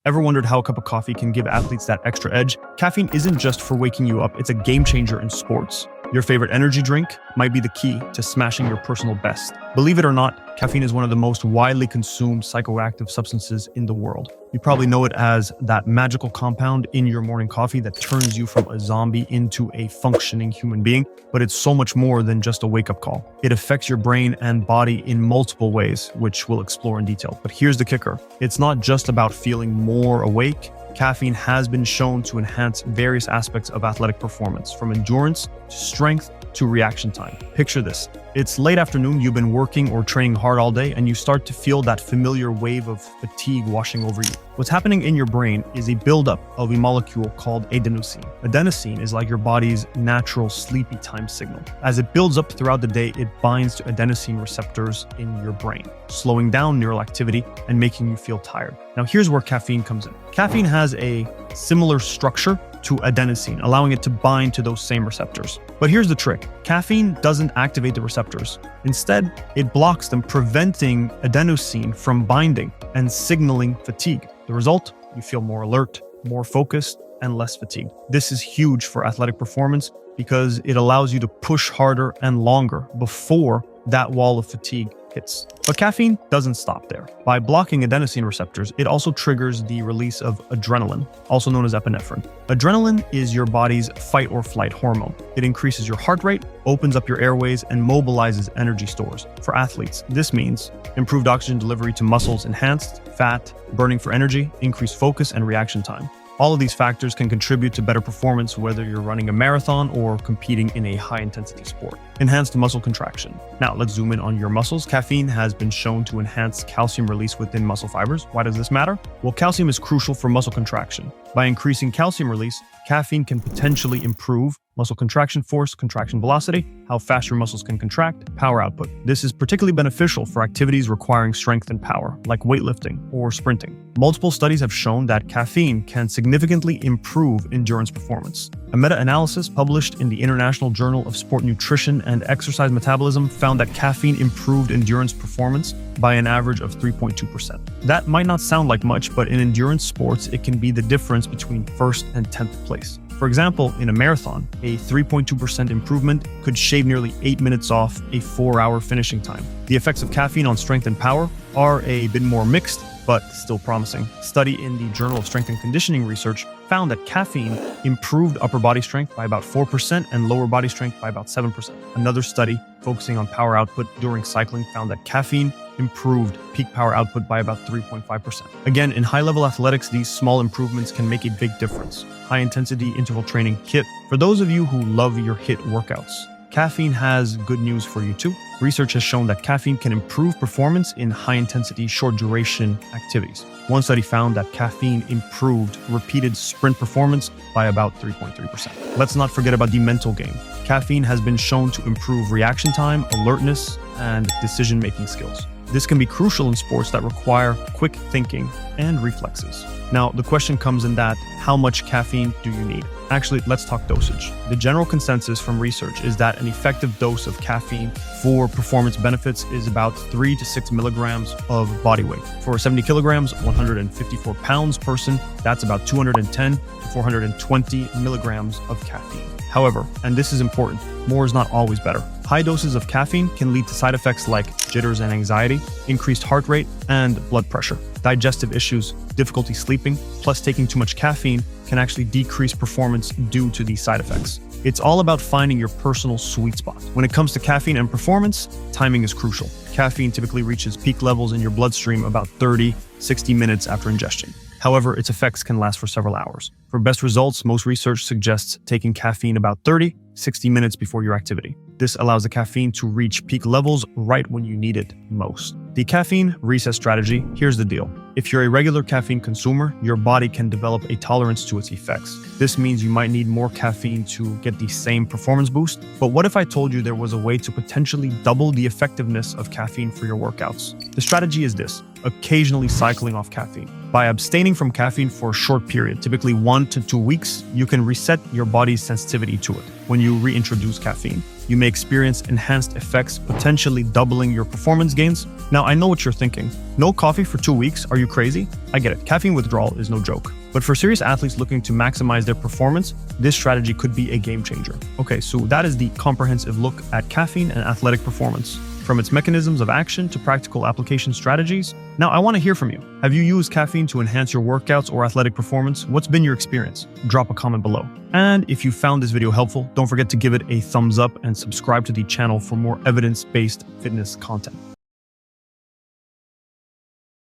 Ever wondered how a cup of coffee can give athletes that extra edge? Caffeine isn't just for waking you up, it's a game changer in sports. Your favorite energy drink might be the key to smashing your personal best. Believe it or not, caffeine is one of the most widely consumed psychoactive substances in the world. You probably know it as that magical compound in your morning coffee that turns you from a zombie into a functioning human being, but it's so much more than just a wake-up call. It affects your brain and body in multiple ways, which we'll explore in detail. But here's the kicker. It's not just about feeling more awake. Caffeine has been shown to enhance various aspects of athletic performance, from endurance to strength to reaction time. Picture this. It's late afternoon, you've been working or training hard all day, and you start to feel that familiar wave of fatigue washing over you. What's happening in your brain is a buildup of a molecule called adenosine. Adenosine is like your body's natural sleepy time signal. As it builds up throughout the day, it binds to adenosine receptors in your brain, slowing down neural activity and making you feel tired. Now, here's where caffeine comes in. Caffeine has a similar structure to adenosine, allowing it to bind to those same receptors. But here's the trick. Caffeine doesn't activate the receptors. Instead, it blocks them, preventing adenosine from binding and signaling fatigue. The result? You feel more alert, more focused, and less fatigued. This is huge for athletic performance because it allows you to push harder and longer before that wall of fatigue hits. But caffeine doesn't stop there. By blocking adenosine receptors, it also triggers the release of adrenaline, also known as epinephrine. Adrenaline is your body's fight or flight hormone. It increases your heart rate, opens up your airways, and mobilizes energy stores. For athletes, this means improved oxygen delivery to muscles, enhanced fat burning for energy, increased focus, and reaction time. All of these factors can contribute to better performance whether you're running a marathon or competing in a high-intensity sport. Enhanced muscle contraction. Now, let's zoom in on your muscles. Caffeine has been shown to enhance calcium release within muscle fibers. Why does this matter? Well, calcium is crucial for muscle contraction. By increasing calcium release, caffeine can potentially improve muscle contraction force, contraction velocity, how fast your muscles can contract, power output. This is particularly beneficial for activities requiring strength and power, like weightlifting or sprinting. Multiple studies have shown that caffeine can significantly improve endurance performance. A meta-analysis published in the International Journal of Sport Nutrition and Exercise Metabolism found that caffeine improved endurance performance by an average of 3.2%. That might not sound like much, but in endurance sports, it can be the difference between first and 10th place. For example, in a marathon, a 3.2% improvement could shave nearly 8 minutes off a 4-hour finishing time. The effects of caffeine on strength and power are a bit more mixed, but still promising. A study in the Journal of Strength and Conditioning Research found that caffeine improved upper body strength by about 4% and lower body strength by about 7%. Another study focusing on power output during cycling found that caffeine improved peak power output by about 3.5%. Again, in high-level athletics, these small improvements can make a big difference. High-intensity interval training HIIT. For those of you who love your HIIT workouts, caffeine has good news for you too. Research has shown that caffeine can improve performance in high-intensity, short-duration activities. One study found that caffeine improved repeated sprint performance by about 3.3%. Let's not forget about the mental game. Caffeine has been shown to improve reaction time, alertness, and decision-making skills. This can be crucial in sports that require quick thinking and reflexes. Now, the question comes in that, how much caffeine do you need? Actually, let's talk dosage. The general consensus from research is that an effective dose of caffeine for performance benefits is about 3 to 6 milligrams of body weight. For a 70 kilograms, 154 pounds person, that's about 210 to 420 milligrams of caffeine. However, and this is important, more is not always better. High doses of caffeine can lead to side effects like jitters and anxiety, increased heart rate, and blood pressure. Digestive issues, difficulty sleeping, plus taking too much caffeine can actually decrease performance due to these side effects. It's all about finding your personal sweet spot. When it comes to caffeine and performance, timing is crucial. Caffeine typically reaches peak levels in your bloodstream about 30-60 minutes after ingestion. However, its effects can last for several hours. For best results, most research suggests taking caffeine about 30-60 minutes before your activity. This allows the caffeine to reach peak levels right when you need it most. The caffeine reset strategy, here's the deal. If you're a regular caffeine consumer, your body can develop a tolerance to its effects. This means you might need more caffeine to get the same performance boost. But what if I told you there was a way to potentially double the effectiveness of caffeine for your workouts? The strategy is this: occasionally cycling off caffeine. By abstaining from caffeine for a short period, typically 1 to 2 weeks, you can reset your body's sensitivity to it. when you reintroduce caffeine. You may experience enhanced effects, potentially doubling your performance gains. Now, I know what you're thinking. No coffee for 2 weeks? Are you crazy? I get it. Caffeine withdrawal is no joke. But for serious athletes looking to maximize their performance, this strategy could be a game changer. Okay, so that is the comprehensive look at caffeine and athletic performance, from its mechanisms of action to practical application strategies. Now, I want to hear from you. Have you used caffeine to enhance your workouts or athletic performance? What's been your experience? Drop a comment below. And if you found this video helpful, don't forget to give it a thumbs up and subscribe to the channel for more evidence-based fitness content.